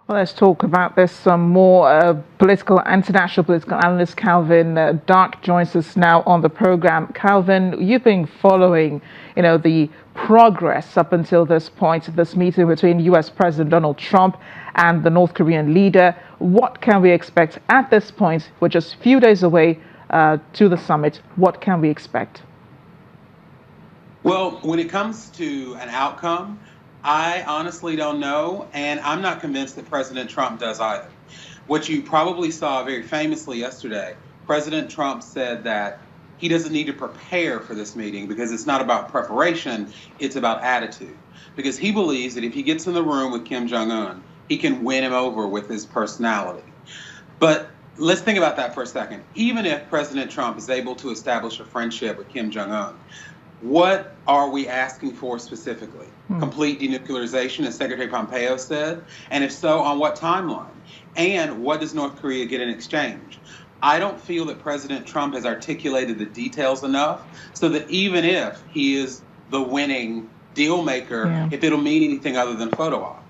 Well, let's talk about this some more. International political analyst Calvin Dark joins us now on the program. Calvin, you've been following, the progress up until this point, this meeting between U.S. President Donald Trump and the North Korean leader. What can we expect at this point? We're just a few days away to the summit. What can we expect? Well, when it comes to an outcome, I honestly don't know, and I'm not convinced that President Trump does either. What you probably saw very famously yesterday, President Trump said that he doesn't need to prepare for this meeting because it's not about preparation, it's about attitude. Because he believes that if he gets in the room with Kim Jong-un, he can win him over with his personality. But let's think about that for a second. Even if President Trump is able to establish a friendship with Kim Jong-un, what are we asking for specifically? Complete denuclearization, as Secretary Pompeo said? And if so, on what timeline? And what does North Korea get in exchange? I don't feel that President Trump has articulated the details enough so that even if he is the winning deal maker, if it'll mean anything other than photo op.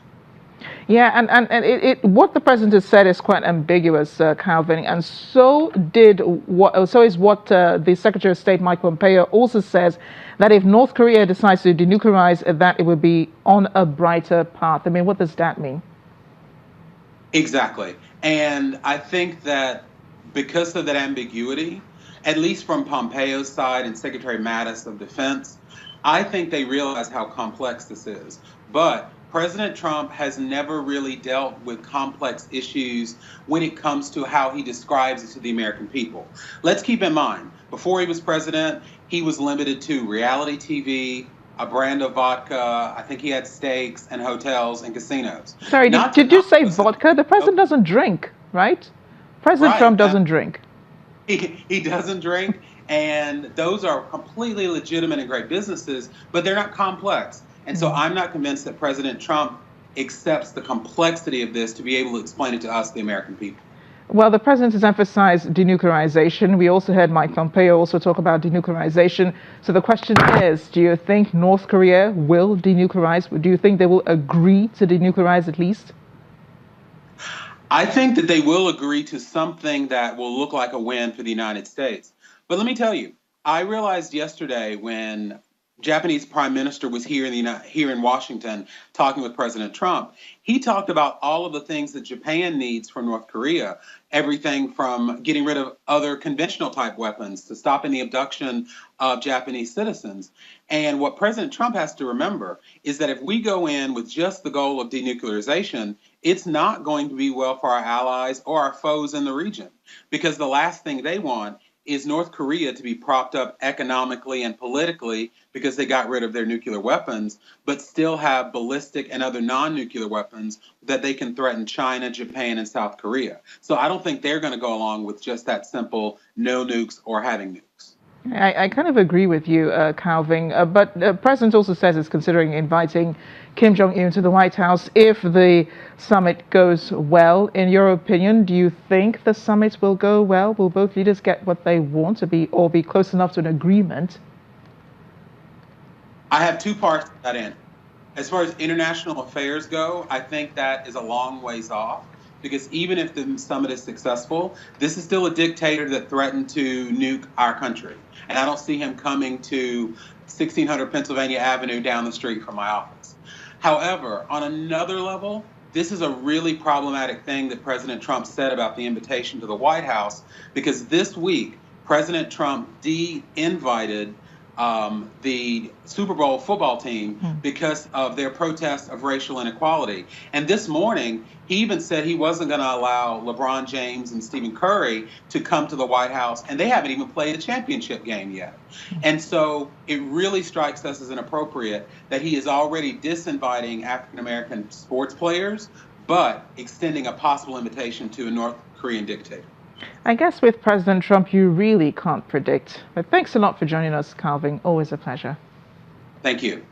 Yeah, and what the president has said is quite ambiguous, Calvin, and so is what the Secretary of State Mike Pompeo also says, that if North Korea decides to denuclearize, that it would be on a brighter path. I mean, what does that mean? Exactly, and I think that because of that ambiguity, at least from Pompeo's side and Secretary Mattis of Defense, I think they realize how complex this is. But President Trump has never really dealt with complex issues when it comes to how he describes it to the American people. Let's keep in mind, before he was president, he was limited to reality TV, a brand of vodka, I think he had steaks and hotels and casinos. Sorry, did you say vodka? The president doesn't drink, right? President Trump doesn't drink. He doesn't drink, and those are completely legitimate and great businesses, but they're not complex. And so I'm not convinced that President Trump accepts the complexity of this to be able to explain it to us, the American people. Well, the president has emphasized denuclearization. We also heard Mike Pompeo also talk about denuclearization. So the question is, do you think North Korea will denuclearize? Do you think they will agree to denuclearize at least? I think that they will agree to something that will look like a win for the United States. But let me tell you, I realized yesterday when Japanese Prime Minister was here in Washington talking with President Trump, he talked about all of the things that Japan needs from North Korea, everything from getting rid of other conventional type weapons to stopping the abduction of Japanese citizens. And what President Trump has to remember is that if we go in with just the goal of denuclearization, it's not going to be well for our allies or our foes in the region, because the last thing they want is North Korea to be propped up economically and politically because they got rid of their nuclear weapons, but still have ballistic and other non-nuclear weapons that they can threaten China, Japan, and South Korea. So I don't think they're going to go along with just that simple no nukes or having nukes. I kind of agree with you, Calvin, but the president also says he's considering inviting Kim Jong-un to the White House if the summit goes well. In your opinion, do you think the summit will go well? Will both leaders get what they want to be or be close enough to an agreement? I have two parts to that answer. As far as international affairs go, I think that is a long ways off, because even if the summit is successful, this is still a dictator that threatened to nuke our country. And I don't see him coming to 1600 Pennsylvania Avenue down the street from my office. However, on another level, this is a really problematic thing that President Trump said about the invitation to the White House, because this week, President Trump de-invited the Super Bowl football team because of their protest of racial inequality. And this morning, he even said he wasn't going to allow LeBron James and Stephen Curry to come to the White House, and they haven't even played a championship game yet. And so it really strikes us as inappropriate that he is already disinviting African-American sports players, but extending a possible invitation to a North Korean dictator. I guess with President Trump, you really can't predict. But thanks a lot for joining us, Calvin. Always a pleasure. Thank you.